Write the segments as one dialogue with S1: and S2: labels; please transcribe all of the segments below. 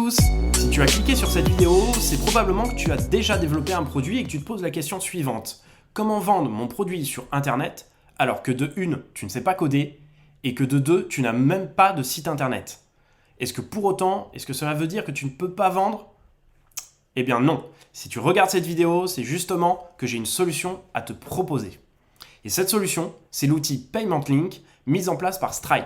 S1: tous! Si tu as cliqué sur cette vidéo, c'est probablement que tu as déjà développé un produit et que tu te poses la question suivante. Comment vendre mon produit sur Internet alors que de une, tu ne sais pas coder et que de deux, tu n'as même pas de site Internet? Est-ce que pour autant, est-ce que cela veut dire que tu ne peux pas vendre? Eh bien non. Si tu regardes cette vidéo, c'est justement que j'ai une solution à te proposer. Et cette solution, c'est l'outil Payment Link mis en place par Stripe.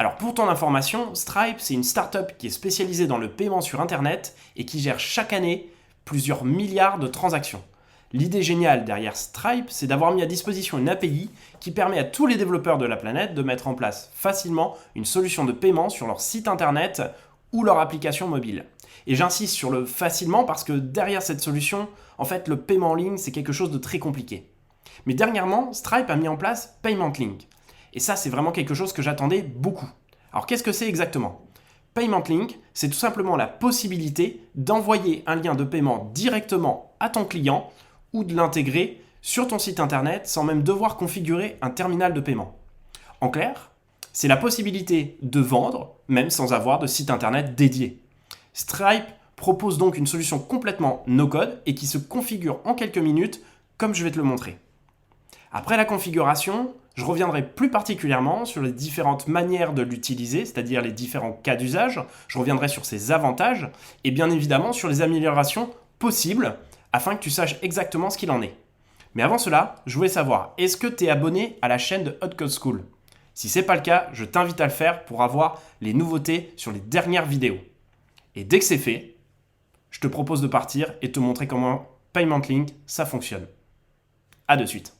S1: Alors pour ton information, Stripe, c'est une startup qui est spécialisée dans le paiement sur Internet et qui gère chaque année plusieurs milliards de transactions. L'idée géniale derrière Stripe, c'est d'avoir mis à disposition une API qui permet à tous les développeurs de la planète de mettre en place facilement une solution de paiement sur leur site Internet ou leur application mobile. Et j'insiste sur le facilement parce que derrière cette solution, en fait, le paiement en ligne, c'est quelque chose de très compliqué. Mais dernièrement, Stripe a mis en place Payment Link. Et ça, c'est vraiment quelque chose que j'attendais beaucoup. Alors, qu'est-ce que c'est exactement? Payment Link, c'est tout simplement la possibilité d'envoyer un lien de paiement directement à ton client ou de l'intégrer sur ton site internet sans même devoir configurer un terminal de paiement. En clair, c'est la possibilité de vendre même sans avoir de site internet dédié. Stripe propose donc une solution complètement no-code et qui se configure en quelques minutes comme je vais te le montrer. Après la configuration, je reviendrai plus particulièrement sur les différentes manières de l'utiliser, c'est-à-dire les différents cas d'usage. Je reviendrai sur ses avantages et bien évidemment sur les améliorations possibles afin que tu saches exactement ce qu'il en est. Mais avant cela, je voulais savoir, est-ce que tu es abonné à la chaîne de Hot Code School? Si ce n'est pas le cas, je t'invite à le faire pour avoir les nouveautés sur les dernières vidéos. Et dès que c'est fait, je te propose de partir et te montrer comment Payment Link, ça fonctionne. A de suite.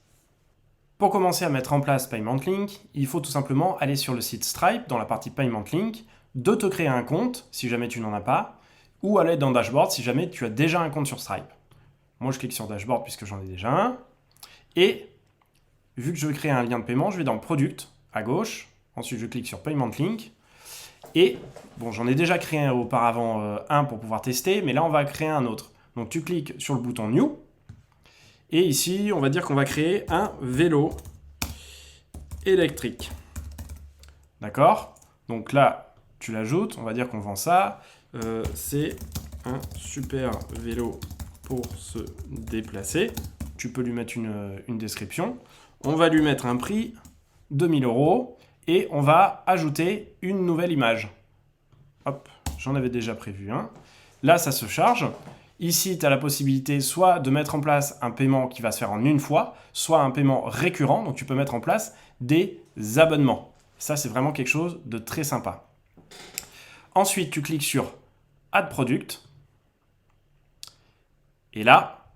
S1: Pour commencer à mettre en place Payment Link, il faut tout simplement aller sur le site Stripe, dans la partie Payment Link, de te créer un compte, si jamais tu n'en as pas, ou aller dans Dashboard, si jamais tu as déjà un compte sur Stripe. Moi, je clique sur Dashboard puisque j'en ai déjà un. Et vu que je veux créer un lien de paiement, je vais dans Product, à gauche. Ensuite, je clique sur Payment Link. Et, bon, j'en ai déjà créé auparavant un pour pouvoir tester, mais là, on va créer un autre. Donc, tu cliques sur le bouton New. Et ici, on va dire qu'on va créer un vélo électrique. D'accord? Donc là, tu l'ajoutes, on va dire qu'on vend ça. C'est un super vélo pour se déplacer. Tu peux lui mettre une description. On va lui mettre un prix de 1000 € et on va ajouter une nouvelle image. Hop, j'en avais déjà prévu un. Là, ça se charge. Ici, tu as la possibilité soit de mettre en place un paiement qui va se faire en une fois, soit un paiement récurrent. Donc, tu peux mettre en place des abonnements. Ça, c'est vraiment quelque chose de très sympa. Ensuite, tu cliques sur Add Product. Et là,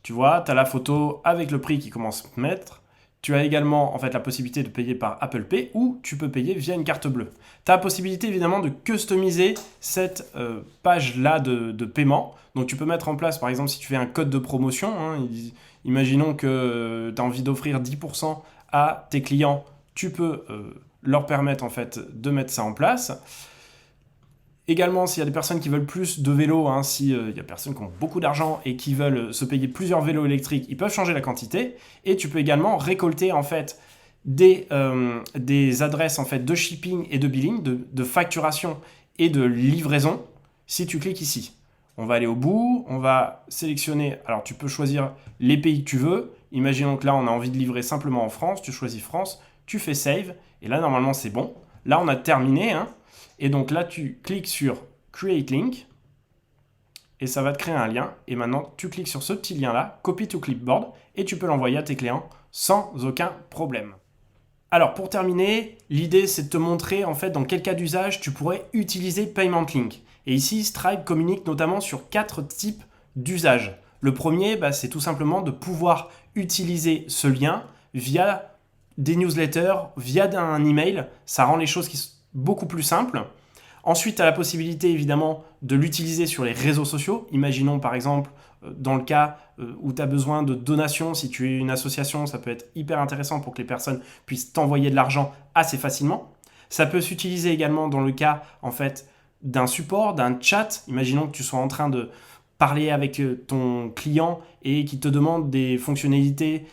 S1: tu vois, tu as la photo avec le prix qui commence à mettre. Tu as également en fait la possibilité de payer par Apple Pay ou tu peux payer via une carte bleue. Tu as la possibilité évidemment de customiser cette page-là de paiement. Donc tu peux mettre en place par exemple si tu fais un code de promotion, imaginons que tu as envie d'offrir 10% à tes clients, tu peux leur permettre en fait de mettre ça en place. Également, s'il y a des personnes qui veulent plus de vélos, s'il y a des personnes qui ont beaucoup d'argent et qui veulent se payer plusieurs vélos électriques, ils peuvent changer la quantité. Et tu peux également récolter en fait des adresses en fait de shipping et de billing, de facturation et de livraison si tu cliques ici. On va aller au bout, on va sélectionner, alors tu peux choisir les pays que tu veux. Imaginons que là, on a envie de livrer simplement en France, tu choisis France, tu fais Save, et là, normalement, c'est bon. Là, on a terminé, Et donc là, tu cliques sur Create Link et ça va te créer un lien. Et maintenant, tu cliques sur ce petit lien-là, Copy to Clipboard, et tu peux l'envoyer à tes clients sans aucun problème. Alors, pour terminer, l'idée, c'est de te montrer en fait dans quel cas d'usage tu pourrais utiliser Payment Link. Et ici, Stripe communique notamment sur 4 types d'usages. Le premier, c'est tout simplement de pouvoir utiliser ce lien via des newsletters, via un email. Ça rend les choses beaucoup plus simple. Ensuite, tu as la possibilité évidemment de l'utiliser sur les réseaux sociaux. Imaginons par exemple dans le cas où tu as besoin de donations, si tu es une association, ça peut être hyper intéressant pour que les personnes puissent t'envoyer de l'argent assez facilement. Ça peut s'utiliser également dans le cas en fait d'un support, d'un chat. Imaginons que tu sois en train parler avec ton client et qui te demande des fonctionnalités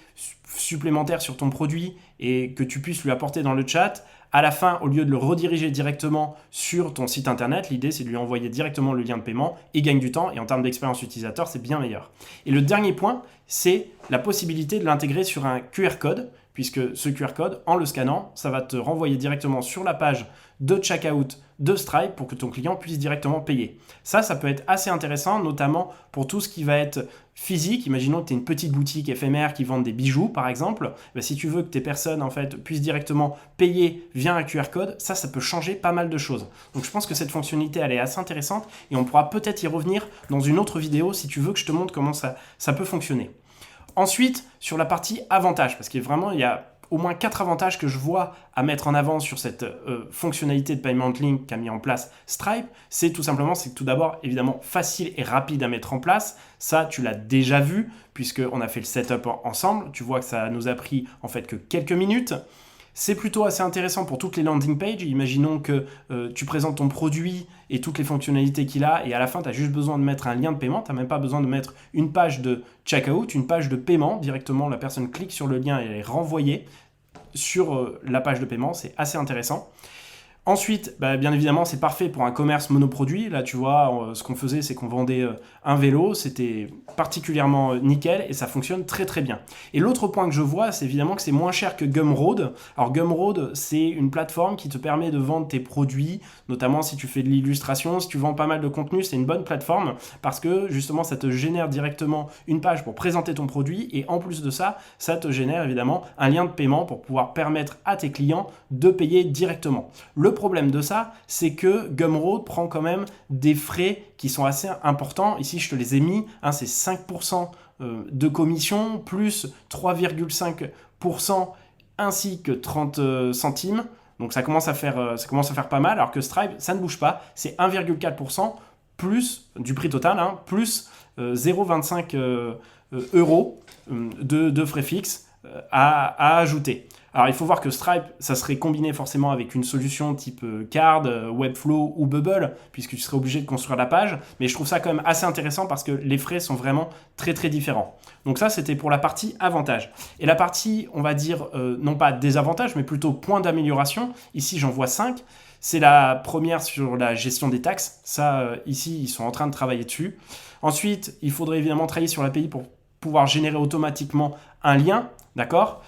S1: supplémentaires sur ton produit et que tu puisses lui apporter dans le chat, à la fin, au lieu de le rediriger directement sur ton site internet, l'idée c'est de lui envoyer directement le lien de paiement. Il gagne du temps et en termes d'expérience utilisateur, c'est bien meilleur. Et le dernier point, c'est la possibilité de l'intégrer sur un QR code, puisque ce QR code, en le scannant, ça va te renvoyer directement sur la page de checkout de Stripe pour que ton client puisse directement payer. Ça peut être assez intéressant, notamment pour tout ce qui va être physique. Imaginons que tu es une petite boutique éphémère qui vend des bijoux, par exemple. Si tu veux que tes personnes en fait, puissent directement payer via un QR code, ça peut changer pas mal de choses. Donc je pense que cette fonctionnalité, elle est assez intéressante et on pourra peut-être y revenir dans une autre vidéo si tu veux que je te montre comment ça peut fonctionner. Ensuite, sur la partie avantages, parce qu'il y a au moins 4 avantages que je vois à mettre en avant sur cette fonctionnalité de Payment Link qu'a mis en place Stripe. C'est tout tout d'abord, évidemment, facile et rapide à mettre en place. Ça, tu l'as déjà vu, puisqu'on a fait le setup ensemble. Tu vois que ça nous a pris en fait que quelques minutes. C'est plutôt assez intéressant pour toutes les landing pages. Imaginons que tu présentes ton produit et toutes les fonctionnalités qu'il a et à la fin, tu as juste besoin de mettre un lien de paiement. Tu n'as même pas besoin de mettre une page de checkout, une page de paiement. Directement, la personne clique sur le lien et elle est renvoyée sur la page de paiement. C'est assez intéressant. Ensuite, bien évidemment, c'est parfait pour un commerce monoproduit. Là, tu vois, ce qu'on faisait, c'est qu'on vendait un vélo. C'était particulièrement nickel et ça fonctionne très très bien. Et l'autre point que je vois, c'est évidemment que c'est moins cher que Gumroad. Alors Gumroad, c'est une plateforme qui te permet de vendre tes produits, notamment si tu fais de l'illustration, si tu vends pas mal de contenu, c'est une bonne plateforme parce que justement, ça te génère directement une page pour présenter ton produit et en plus de ça, ça te génère évidemment un lien de paiement pour pouvoir permettre à tes clients de payer directement. Le problème de ça, c'est que Gumroad prend quand même des frais qui sont assez importants. Ici, je te les ai mis. C'est 5% de commission plus 3,5% ainsi que 30 centimes. Donc ça commence à faire pas mal. Alors que Stripe, ça ne bouge pas. C'est 1,4% plus du prix total, plus 0,25 euros de frais fixes à ajouter. Alors, il faut voir que Stripe, ça serait combiné forcément avec une solution type Card, Webflow ou Bubble, puisque tu serais obligé de construire la page. Mais je trouve ça quand même assez intéressant parce que les frais sont vraiment très très différents. Donc ça, c'était pour la partie avantage. Et la partie, on va dire, non pas désavantage, mais plutôt point d'amélioration. Ici, j'en vois 5. C'est la première sur la gestion des taxes. Ça, ici, ils sont en train de travailler dessus. Ensuite, il faudrait évidemment travailler sur l'API pour pouvoir générer automatiquement un lien, d'accord ?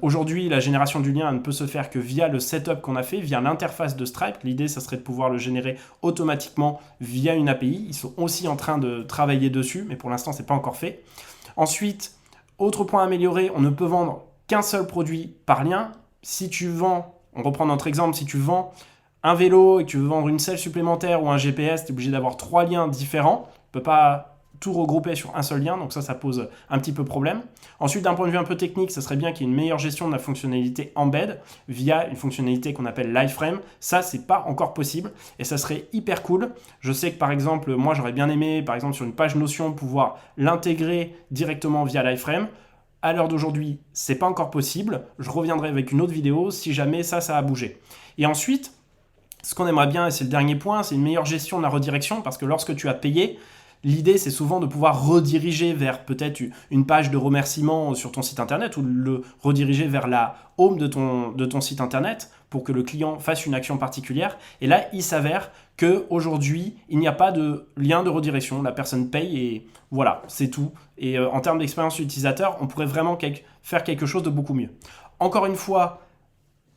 S1: Aujourd'hui, la génération du lien ne peut se faire que via le setup qu'on a fait, via l'interface de Stripe. L'idée, ça serait de pouvoir le générer automatiquement via une API. Ils sont aussi en train de travailler dessus, mais pour l'instant, ce n'est pas encore fait. Ensuite, autre point amélioré, on ne peut vendre qu'un seul produit par lien. Si tu vends, on reprend notre exemple, si tu vends un vélo et que tu veux vendre une selle supplémentaire ou un GPS, tu es obligé d'avoir 3 liens différents. Tu ne peux pas tout regrouper sur un seul lien, donc ça pose un petit peu problème. Ensuite, d'un point de vue un peu technique, ça serait bien qu'il y ait une meilleure gestion de la fonctionnalité embed via une fonctionnalité qu'on appelle Liveframe. Ça, c'est pas encore possible et ça serait hyper cool. Je sais que par exemple, moi j'aurais bien aimé, par exemple sur une page Notion, pouvoir l'intégrer directement via Liveframe. À l'heure d'aujourd'hui, c'est pas encore possible. Je reviendrai avec une autre vidéo si jamais ça a bougé. Et ensuite, ce qu'on aimerait bien, et c'est le dernier point, c'est une meilleure gestion de la redirection parce que lorsque tu as payé, l'idée, c'est souvent de pouvoir rediriger vers peut-être une page de remerciement sur ton site internet ou le rediriger vers la home de ton site internet pour que le client fasse une action particulière. Et là, il s'avère qu'aujourd'hui, il n'y a pas de lien de redirection. La personne paye et voilà, c'est tout. Et en termes d'expérience utilisateur, on pourrait vraiment faire quelque chose de beaucoup mieux. Encore une fois,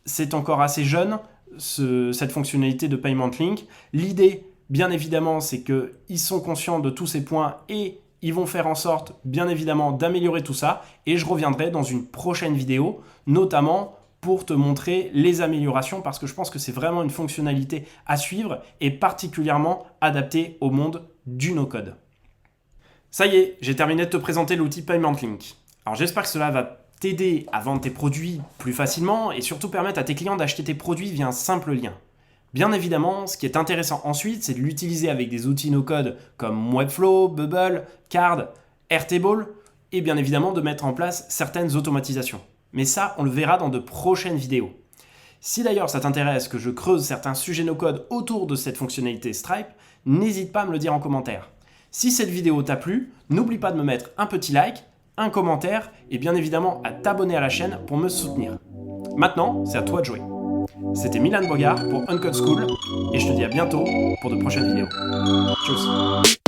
S1: c'est encore assez jeune, cette fonctionnalité de Payment Link. L'idée, bien évidemment, c'est qu'ils sont conscients de tous ces points et ils vont faire en sorte, bien évidemment, d'améliorer tout ça. Et je reviendrai dans une prochaine vidéo, notamment pour te montrer les améliorations parce que je pense que c'est vraiment une fonctionnalité à suivre et particulièrement adaptée au monde du no-code. Ça y est, j'ai terminé de te présenter l'outil Payment Link. Alors j'espère que cela va t'aider à vendre tes produits plus facilement et surtout permettre à tes clients d'acheter tes produits via un simple lien. Bien évidemment, ce qui est intéressant ensuite, c'est de l'utiliser avec des outils no-code comme Webflow, Bubble, Card, Airtable et bien évidemment de mettre en place certaines automatisations. Mais ça, on le verra dans de prochaines vidéos. Si d'ailleurs ça t'intéresse que je creuse certains sujets no-code autour de cette fonctionnalité Stripe, n'hésite pas à me le dire en commentaire. Si cette vidéo t'a plu, n'oublie pas de me mettre un petit like, un commentaire et bien évidemment à t'abonner à la chaîne pour me soutenir. Maintenant, c'est à toi de jouer. C'était Milan Bogart pour Uncode School et je te dis à bientôt pour de prochaines vidéos. Tchuss.